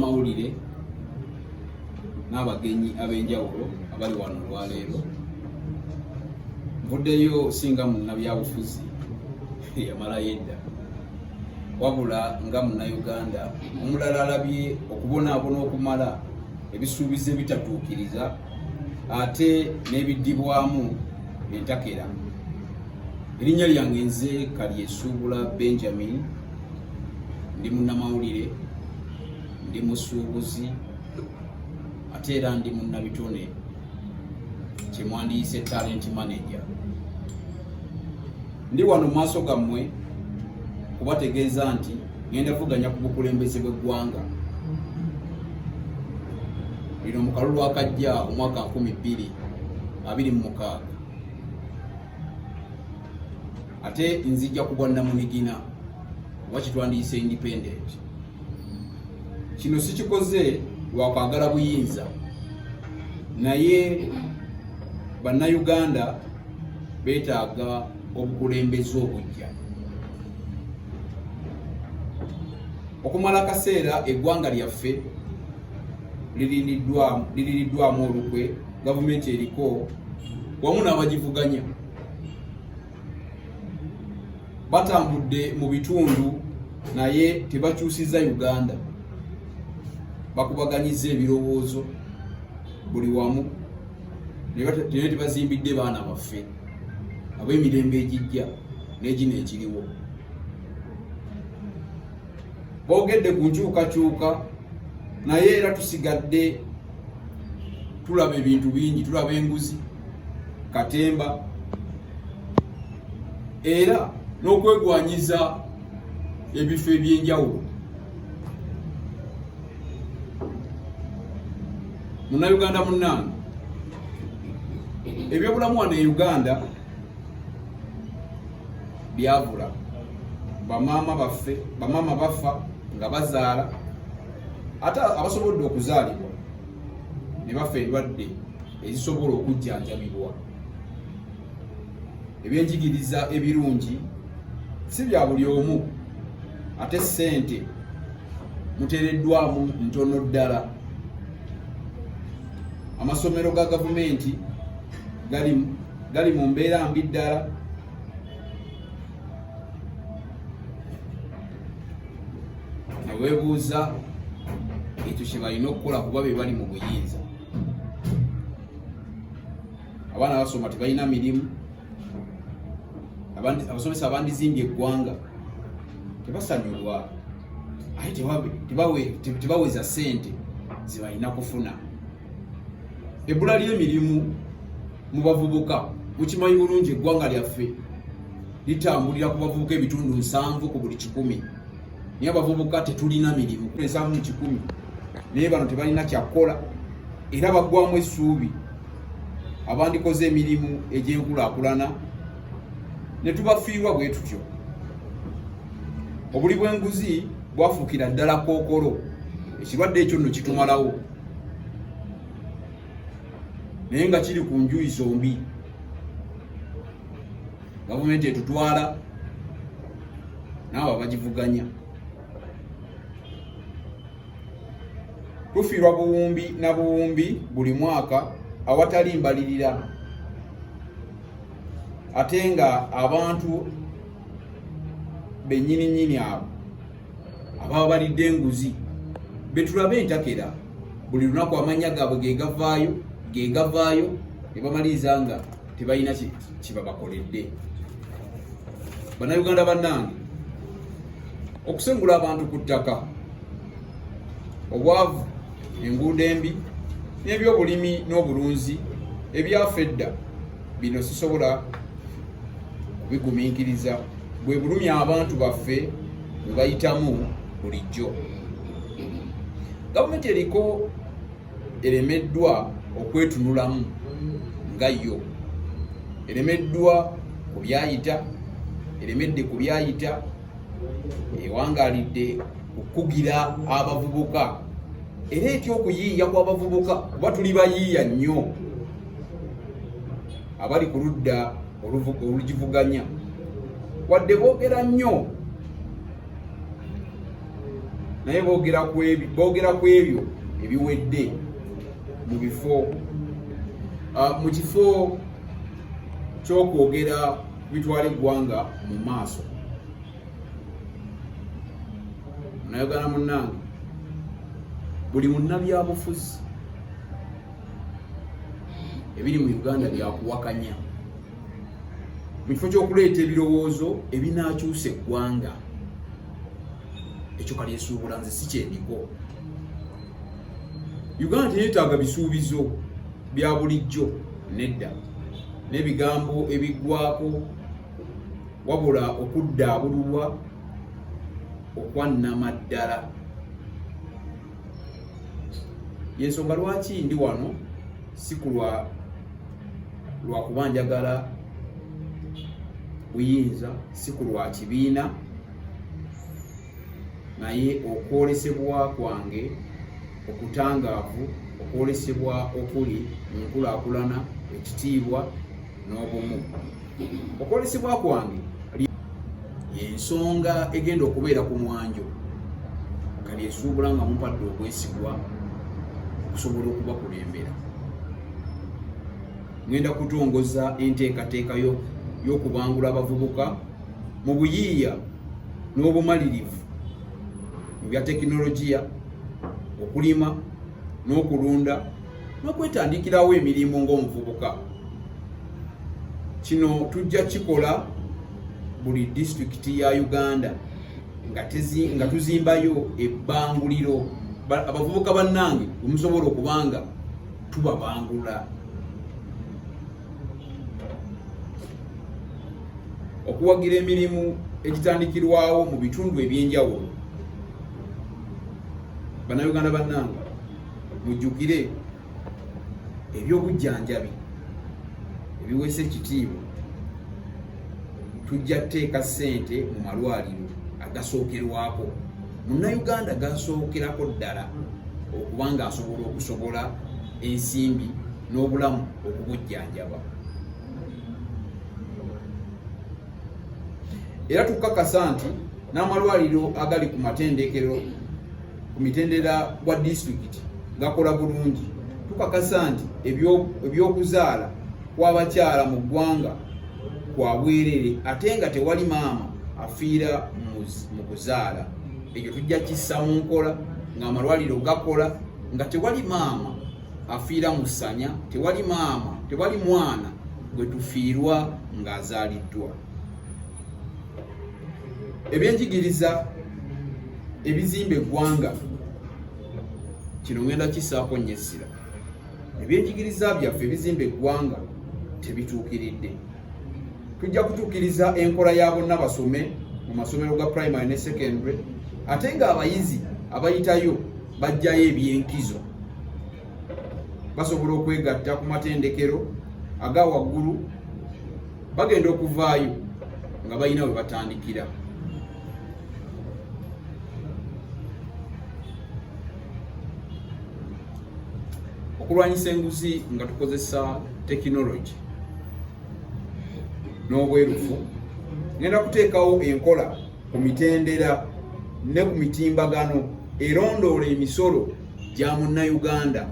bamawulire n'abagenyi ab'enjawulo abali wano olwaleero. Nvuddeyo singa munnabyabufuzi yamalayo edda, wabula nga munnayuganda omulala alabye okubonaabona okumala ebisuubizo ebitatuukiriza ate n'ebiddibwamu entakera. Erinnya lyange nze Kalyesuubula Benjamin, ndi munnamawulire, ndi musuubuzi ate era ndi munnabitone, kyemwandiyise talent manager. Ndi wano mu maaso gammwe kubategeeza nti ngenda kuvuganya ku bukulembeze bw'eggwanga lino mu kalulu akajja omwaka 2026. Ate nzijja ku bwannamunigina oba kitwandiyise independent. Kino sikikoze lwakwagala buyinza, naye bannayuganda beetaaga obukulembeze obujja. Okumala akaseera eggwanga lyaffe liririddwamu olukwe, gavumenti eriko wamu n'abagivuganya batambudde mu bitundu naye tebakyusiza Uganda, bakubaganyiza ebirowoozo buli wamu, naye tebazimbidde baana baffe ab'emirembe egijja n'egino ekiriwo. Boogedde ku nkyukakyuka naye era tusigadde tulaba ebintu bingi, tulaba enguzi, katemba era n'okwegwanyiza ebifo ebyenjawulo. Munnayuganda munnange, ebyobulamu wano e Uganda byavula. Bamaama bafa nga bazaala, ate abasobodde okuzaalibwa ne bafa endwadde ezisobola okujjanjabibwa. Ebyenjigiriza ebirungi si bya buli omu, ate ssente muteereddwamu ntono ddala. Amasomero ga gavumenti gali mu mbeera mbi ddala. Neweebuuza ekyo kye balina okukola kuba be bali mu buyinza. Abaana basoma tebalina mirimu, abasomesa abandizimbye eggwanga tebasanyulwa, aye tebaweza ssente zebalina kufuna. Ebbula ly'emirimu mu bavubuka, mukimanyi bulungi eggwanga lyaffe litambulira ku bavubuka ebitundu 7 ku buli 100. Naye abavubuka tetulina mirimu 7 mu 100, naye bano tebalina kyakukola era baggwamu essuubi. Abandikoze emirimu egy'enkulaakulana ne tubafiirwa bwe tutyo. Obuli bw'enguzi bwafuukira ddala kookolo, ekirwadde ekyo nno kitumalawo, naye nga kiri ku njuyi zombi. Gavumenti etutwala n'abo abagivuganya. Tufiirwa buwumbi na buwumbi buli mwaka awatali mbalirira, ate nga abantu bennyini abo ababa balidde enguzi betulaba entakera buli lunaku amanya gaabwe gegavaayo ne bamaliriza nga tebalina kibabakoledde. Bannayuganda bannange, okusengula abantu ku ttaka, obwavu, enguudo embi n'ebyobulimi n'obulunzi ebyafa edda, bino sisobola kubigumiikiriza. Bwe bulumya abantu baffe bwe bayitamu bulijjo. Gavumenti eriko eremeddwa okwetunulamu nga yo, eremeddwa ku byayita, eremedde ku byayita, ewangalidde okukugira abavubuka era etya okuyiiya kw'abavubuka kuba tuli bayiiya nnyo abali ku ludda olugivuganya. Wadde boogera nnyo naye boogera ku ebyo ebiwedde mu kifo ky'okwogera bitwala eggwanga mu maaso. Munayagala munnange, buli munnabyabufuzi ebiri mu Uganda byakuwakanya mu kifo ky'okuleeta ebirowoozo ebinaakyusa eggwanga. Ekyo kali esuubula nze si kyendiko. Uganda teyeetaaga bisuubizo bya bulijjo, nedda, n'ebigambo ebiggwako, wabula okuddaabululwa okwannama ddala. Yensonga lwaki ndi wano, si kulwa kuba njagala buyinza, si kulwa kibiina, naye okwolesebwa kwange okutangaavu, okwolesebwa okuli mu nkulaakulana, ekitiibwa n'obumu. Okwolesebwa kwange y'ensonga egenda okubeera ku mwanjo, kali esuubula nga mumpadde obwesigwa okusobola okubakulembera. Ngenda kutongoza enteekateeka y'okubangula abavubuka mu buyiiya n'obumalirivu mu bya tekinologiya, okulima n'okulunda, n'okwetandikirawo emirimu ng'omuvubuka. Kino tujja kikola buli disitulikiti ya Uganda nga tuzimbayo ebbanguliro. Abavubuka bannange bwemusobola okubanga tubabangula. Okuwagira emirimu egitandikirwawo mu bitundu ebyenjawulo. Bannayuganda bannange, mujjukire ebyobujjanjabi ebiweesa ekitiibwa. Tujja kuteeka ssente mu malwaliro agasookerwako. Munnayuganda gasookerako ddala okuba nga asobola okusobola ensimbi n'obulamu okubujjanjaba. Era tukakasa nti n'amalwaliro agali ku matendekero ku mitendera gwa disitulikiti gakola bulungi. Tukakasa nti ebyokuzaala kw'abakyala mu ggwanga kwa bwerere, ate nga tewali maama afiira mu kuzaala. Ekyo tujja kissa mu nkola ng'amalwaliro gakola nga tewali maama afiira mu ssanya, tewali mwana gwe tufiirwa ng'azaaliddwa. Ebyenjigiriza ebizimba eggwanga, kino ngenda kissaako nnyo essira. Ebyenjigiriza byaffe ebizimba eggwanga tebituukiridde. Tujja kutuukiriza enkola ya bonna basome mu masomero ga primary ne secondary, ate ng'abayizi abayitayo bajjayo ebyenkizo, basobola okwegatta ku matendekero aga waggulu, bagenda okuvaayo nga balina we batandikira. Okulwanyisa enguzi nga tukozesa tekinologi n'obwerufu, ngenda kuteekawo enkola ku mitendera ne ku mitimbagano erondoola emisolo gya munnayuganda